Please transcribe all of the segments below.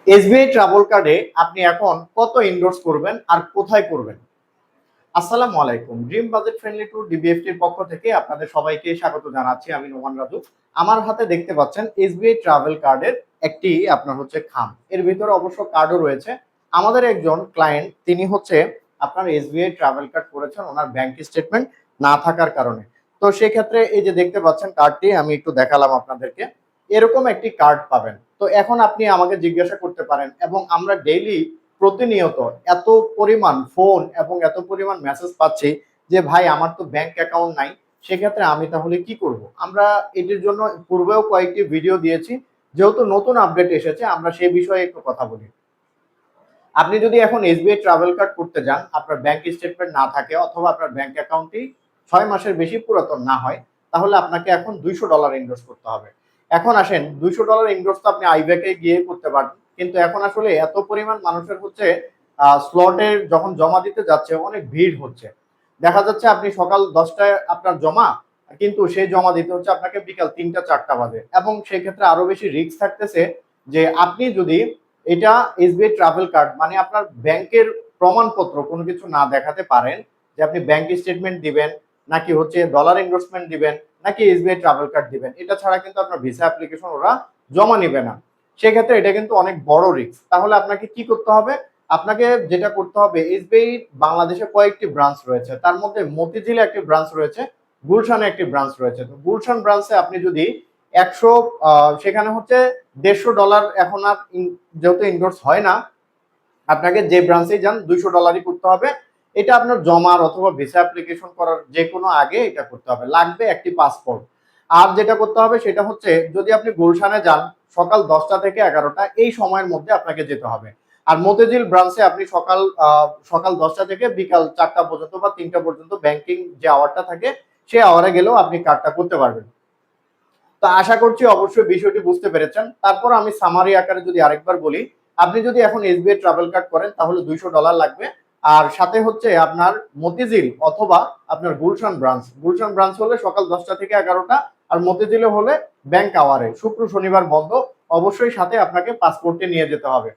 SBI travel কার্ডে আপনি এখন কত ইনভেস্ট করবেন আর কোথায় করবেন? আসসালামু আলাইকুম। ড্রিম বাজেট ফ্রেন্ডলি ট্যুর ডিবিএফটির পক্ষ থেকে আপনাদের সবাইকে স্বাগত জানাচ্ছি। আমি নোমান রাজু। আমার হাতে দেখতে পাচ্ছেন এসবিআই ট্রাভেল কার্ডের একটি আপনার হচ্ছে খাম। এর ভিতরে অবশ্য কার্ডও রয়েছে। আমাদের একজন ক্লায়েন্ট তিনি হচ্ছে আপনার এসবিআই ট্রাভেল কার্ড করেছেন ওনার ব্যাংক স্টেটমেন্ট না থাকার কারণে। তো সেক্ষেত্রে এই যে দেখতে পাচ্ছেন কার্ডটি আমি একটু দেখালাম আপনাদেরকে। এরকম একটি কার্ড পাবেন। তো এখন আপনি আমাকে জিজ্ঞাসা করতে পারেন এবং আমরা ডেইলি প্রতিনিয়ত এত পরিমাণ ফোন এবং এত পরিমাণ মেসেজ পাচ্ছি যে ভাই আমার তো ব্যাংক অ্যাকাউন্ট নাই, সেক্ষেত্রে আমি তাহলে কি করব? আমরা এটির জন্য পূর্বেও কয়েকটি ভিডিও দিয়েছি। যেহেতু নতুন আপডেট এসেছে আমরা সেই বিষয়ে একটু কথা বলি। আপনি যদি এখন এসবিআই ট্রাভেল কার্ড করতে যান, আপনার ব্যাংক স্টেটমেন্ট না থাকে অথবা আপনার ব্যাংক অ্যাকাউন্টটি ৬ মাসের বেশি পুরাতন না হয়, তাহলে আপনাকে এখন $২০০ ইনভেস্ট করতে হবে। এখন আসেন $২০০ ইনভেস্ট তো আপনি আইব্যাকে গিয়ে করতে পারেন। কিন্তু এখন আসলে এত পরিমাণ মানুষের হচ্ছে স্লটে যখন জমা দিতে যাচ্ছে অনেক ভিড় হচ্ছে। দেখা যাচ্ছে আপনি সকাল ১০ টায় আপনার জমা, কিন্তু সেই জমা দিতে হচ্ছে আপনাকে বিকাল ৩টা ৪টা বাজে এবং সেক্ষেত্রে আরো বেশি রিস্ক থাকতেছে যে আপনি যদি এটা এসবিআই ট্রাভেল কার্ড মানে আপনার ব্যাংকের প্রমাণপত্র কোনো কিছু না দেখাতে পারেন যে আপনি ব্যাংক স্টেটমেন্ট দিবেন নাকি হচ্ছে ডলার ইনভেস্টমেন্ট দিবেন নাকি এসবিআই ট্রাভেল কার্ড দিবেন, এটা ছাড়া কিন্তু আপনার ভিসা অ্যাপ্লিকেশন ওরা জমা নিবে না। সেক্ষেত্রে এটা কিন্তু অনেক বড় রিস্ক। তাহলে আপনাকে কি করতে হবে? আপনাকে যেটা করতে হবে, এসবিআই বাংলাদেশে কয়েকটি ব্রাঞ্চ রয়েছে, তার মধ্যে মতিঝিলে একটি ব্রাঞ্চ রয়েছে, গুলশানে একটি ব্রাঞ্চ রয়েছে। তো গুলশান ব্রাঞ্চে আপনি যদি ১০০ সেখানে হচ্ছে $১৫০ এখন আর যেহেতু ইনডোর্স হয় না, আপনাকে যে ব্রাঞ্চেই যান $২০০ করতে হবে। এটা আপনার জমার অথবা ভিসা অ্যাপ্লিকেশন করার যে কোনো আগে এটা করতে হবে। লাগবে একটি পাসপোর্ট। আর যেটা করতে হবে সেটা হচ্ছে যদি আপনি গুলশানে যান সকাল ১০টা থেকে ১১টা এই সময়ের মধ্যে আপনাকে যেতে হবে। আর মতিঝিল ব্রাঞ্চে আপনি সকাল ১০টা থেকে বিকাল ৪টা পর্যন্ত বা ৩টা পর্যন্ত ব্যাংকিং যে আওয়ারটা থাকে সেই আওয়ারে গেলেও আপনি কার্ডটা করতে পারবেন। তো আশা করছি অবশ্যই বিষয়টি বুঝতে পেরেছেন। তারপর আমি সামারি আকারে যদি আরেকবার বলি, আপনি যদি এখন এসবিআই ট্রাভেল কার্ড করেন তাহলে $২০০ লাগবে। আর সাথে হচ্ছে আপনার মতিঝিল অথবা আপনার গুলশান ব্রাঞ্চ। গুলশান ব্রাঞ্চ হলে সকাল ১০টা থেকে ১১টা, আর মতিঝিলে হলে ব্যাংক আওয়ারে শুক্র শনিবার বন্ধ। অবশ্যই সাথে আপনাকে পাসপোর্টটি নিয়ে যেতে হবে।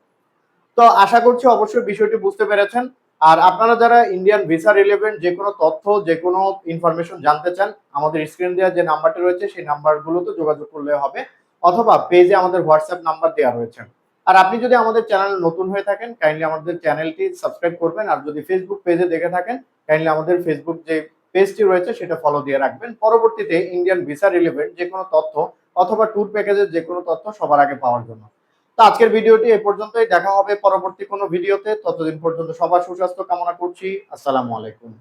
তো আশা করছি অবশ্যই বিষয়টি বুঝতে পেরেছেন। আর আপনারা যারা ইন্ডিয়ান ভিসা রিলেভেন্ট যে কোনো তথ্য, যে কোনো ইনফরমেশন জানতে চান, আমাদের স্ক্রিন দেওয়া যে নাম্বারটি রয়েছে সেই নাম্বারগুলোতে যোগাযোগ করলে হবে, অথবা পেজে আমাদের হোয়াটসঅ্যাপ নাম্বার দেওয়া রয়েছে। আর আপনি যদি আমাদের চ্যানেলে নতুন হয়ে থাকেন কাইন্ডলি আমাদের চ্যানেলটি সাবস্ক্রাইব করবেন। আর যদি ফেসবুক পেজে দেখে থাকেন কাইন্ডলি আমাদের ফেসবুক যে পেজটি রয়েছে সেটা ফলো দিয়ে রাখবেন। পরবর্তীতে ইন্ডিয়ান ভিসা রিলেভেন্ট যে কোনো তথ্য অথবা ট্যুর প্যাকেজের যে কোনো তথ্য সবার আগে পাওয়ার জন্য। তো আজকের ভিডিওটি এ পর্যন্তই। দেখা হবে পরবর্তী কোনো ভিডিওতে। ততদিন পর্যন্ত সবার সুস্বাস্থ্য কামনা করছি। আসসালামু আলাইকুম।